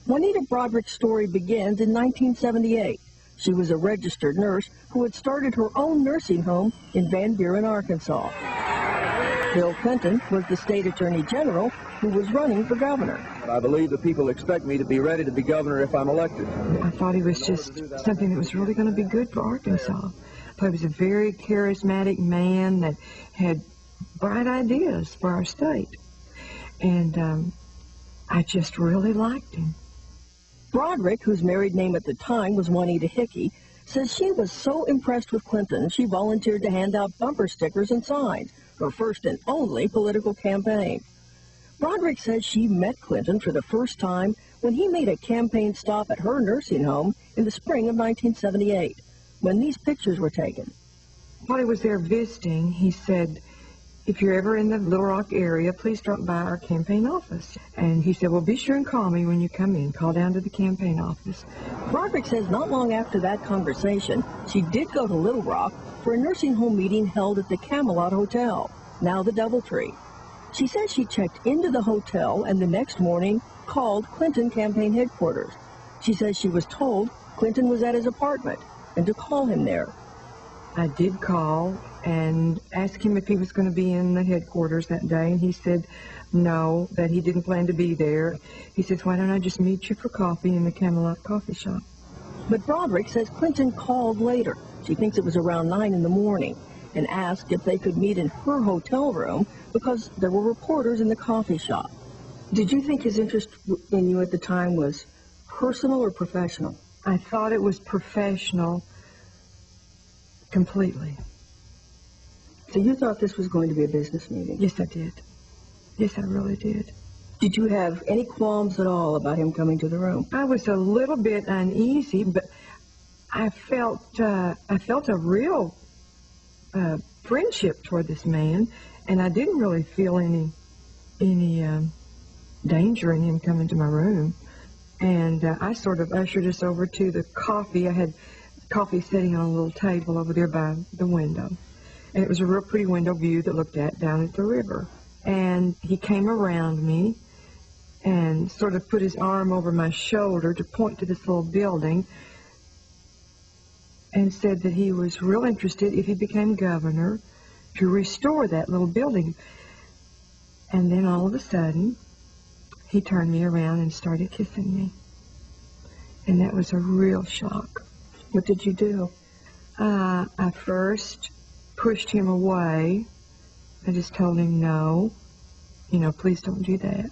Juanita Broderick's story begins in 1978. She was a registered nurse who had started her own nursing home in Van Buren, Arkansas. Bill Clinton was the state attorney general who was running for governor. I believe the people expect me to be ready to be governor if I'm elected. I thought he was just something that was really going to be good for Arkansas. I thought he was a very charismatic man that had bright ideas for our state. And I just really liked him. Broderick, whose married name at the time was Juanita Hickey, says she was so impressed with Clinton she volunteered to hand out bumper stickers and signs, her first and only political campaign. Broderick says she met Clinton for the first time when he made a campaign stop at her nursing home in the spring of 1978, when these pictures were taken. While he was there visiting, he said, if you're ever in the Little Rock area, please drop by our campaign office. And he said, well, be sure and call me when you come in. Call down to the campaign office. Broderick says not long after that conversation, she did go to Little Rock for a nursing home meeting held at the Camelot Hotel, now the Doubletree. She says she checked into the hotel and the next morning called Clinton campaign headquarters. She says she was told Clinton was at his apartment and to call him there. I did call and ask him if he was going to be in the headquarters that day, and he said no, that he didn't plan to be there. He says, why don't I just meet you for coffee in the Camelot coffee shop? But Broderick says Clinton called later. She thinks it was around 9 in the morning, and asked if they could meet in her hotel room because there were reporters in the coffee shop. Did you think his interest in you at the time was personal or professional? I thought it was professional completely. So you thought this was going to be a business meeting? Yes, I did. Yes, I really did. Did you have any qualms at all about him coming to the room? I was a little bit uneasy, but I felt a real friendship toward this man, and I didn't really feel any danger in him coming to my room. And I sort of ushered us over to the coffee. I had coffee sitting on a little table over there by the window. And it was a real pretty window view that looked down at the river. And he came around me and sort of put his arm over my shoulder to point to this little building and said that he was real interested, if he became governor, to restore that little building. And then all of a sudden, he turned me around and started kissing me. And that was a real shock. What did you do? I first pushed him away. I just told him, no, please don't do that.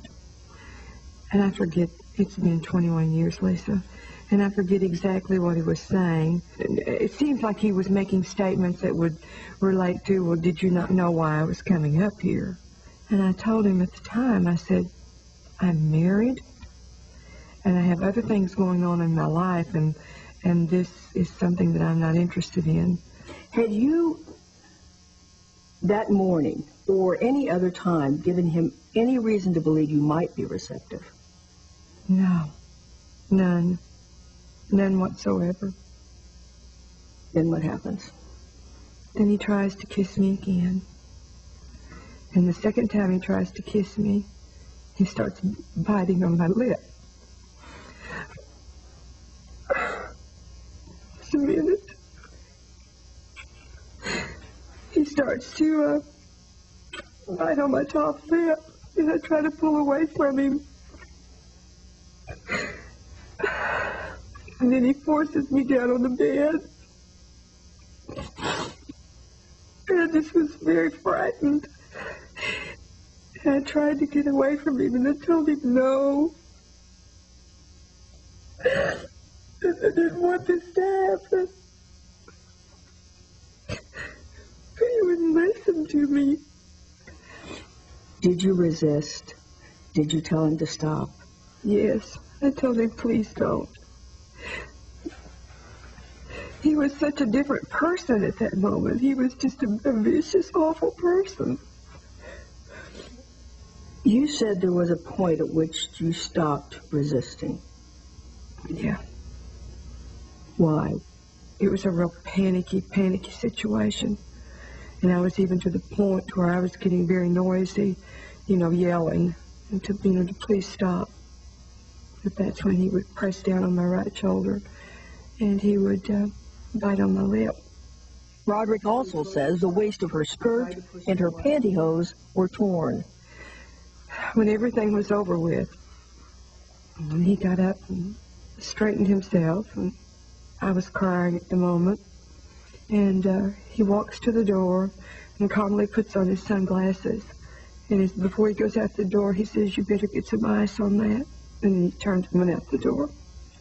And I forget, it's been 21 years, Lisa, and I forget exactly what he was saying. It seems like he was making statements that would relate to, well, did you not know why I was coming up here? And I told him at the time, I said, I'm married, and I have other things going on in my life, and this is something that I'm not interested in. Had you, that morning, or any other time, given him any reason to believe you might be receptive? No. None. None whatsoever. Then what happens? Then he tries to kiss me again. And the second time he tries to kiss me, he starts biting on my lip. Just a minute. He starts to bite on my top lip, and I try to pull away from him. And then he forces me down on the bed. And I just was very frightened. And I tried to get away from him, and I told him no. And I didn't want this to happen. But he wouldn't listen to me. Did you resist? Did you tell him to stop? Yes. I told him, please don't. He was such a different person at that moment. He was just a vicious, awful person. You said there was a point at which you stopped resisting. Yeah. Why? It was a real panicky situation. And I was even to the point where I was getting very noisy, yelling, and to please stop. But that's when he would press down on my right shoulder, and he would bite on my lip. Broderick also says the waist of her skirt and her pantyhose were torn. When everything was over with, and he got up and straightened himself, and I was crying at the moment, and he walks to the door and calmly puts on his sunglasses. And before he goes out the door, he says, "You better get some ice on that." And he turns and went out the door.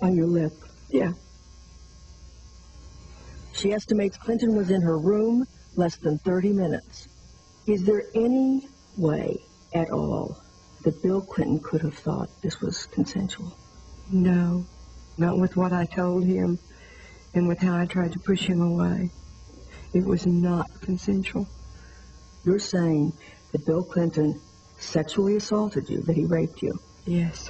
On your lip? Yeah. She estimates Clinton was in her room less than 30 minutes. Is there any way at all that Bill Clinton could have thought this was consensual? No, not with what I told him and with how I tried to push him away. It was not consensual. You're saying that Bill Clinton sexually assaulted you, that he raped you? Yes.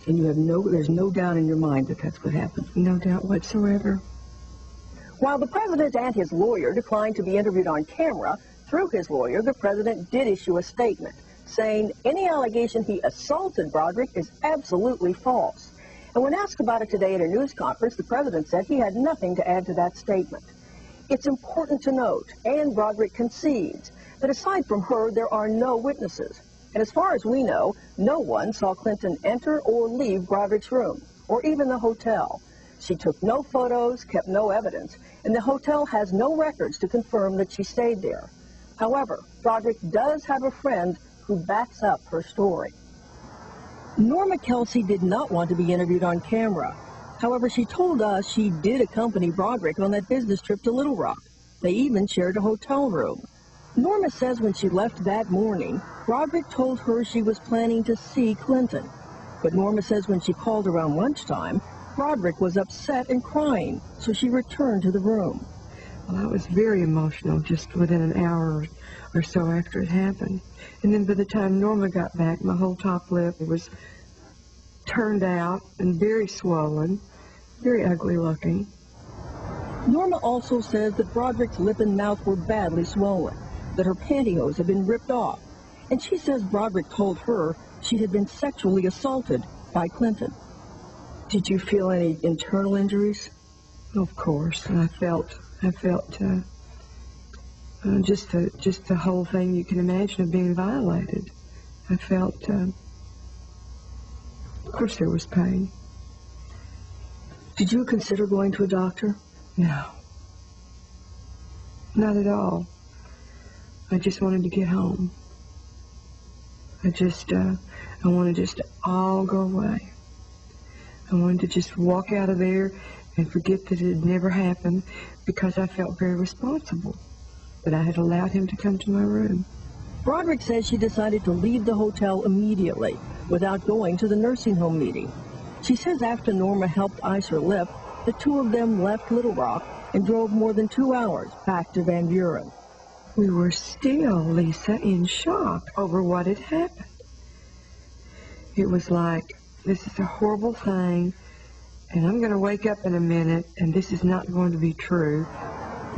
And there's no doubt in your mind that that's what happened? No doubt whatsoever. While the president and his lawyer declined to be interviewed on camera, through his lawyer, the president did issue a statement saying any allegation he assaulted Broderick is absolutely false. And when asked about it today at a news conference, the president said he had nothing to add to that statement. It's important to note, and Broderick concedes, that aside from her, there are no witnesses. And as far as we know, no one saw Clinton enter or leave Broderick's room, or even the hotel. She took no photos, kept no evidence, and the hotel has no records to confirm that she stayed there. However, Broderick does have a friend who backs up her story. Norma Kelsey did not want to be interviewed on camera. However, she told us she did accompany Broderick on that business trip to Little Rock. They even shared a hotel room. Norma says when she left that morning, Broderick told her she was planning to see Clinton. But Norma says when she called around lunchtime, Broderick was upset and crying, so she returned to the room. Well, I was very emotional just within an hour or so after it happened. And then by the time Norma got back, my whole top lip was turned out and very swollen, very ugly looking. Norma also says that Broderick's lip and mouth were badly swollen, that her pantyhose had been ripped off, and she says Broderick told her she had been sexually assaulted by Clinton. Did you feel any internal injuries? Of course, I felt just the whole thing you can imagine of being violated. I felt, of course there was pain. Did you consider going to a doctor? No, not at all. I just wanted to get home. I wanted just to all go away. I wanted to just walk out of there and forget that it had never happened, because I felt very responsible that I had allowed him to come to my room. Broderick says she decided to leave the hotel immediately without going to the nursing home meeting. She says after Norma helped ice her lip, the two of them left Little Rock and drove more than 2 hours back to Van Buren. We were still, Lisa, in shock over what had happened. It was like, this is a horrible thing, and I'm going to wake up in a minute, and this is not going to be true.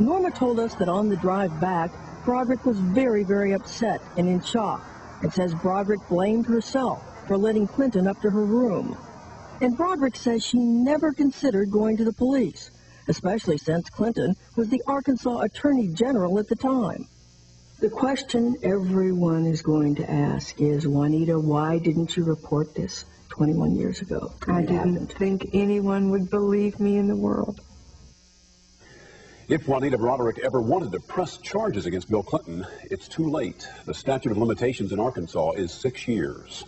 Norma told us that on the drive back, Broderick was very, very upset and in shock, and says Broderick blamed herself for letting Clinton up to her room. And Broderick says she never considered going to the police, especially since Clinton was the Arkansas Attorney General at the time. The question everyone is going to ask is, Juanita, why didn't you report this 21 years ago? I didn't think anyone would believe me in the world. If Juanita Broderick ever wanted to press charges against Bill Clinton, it's too late. The statute of limitations in Arkansas is 6 years.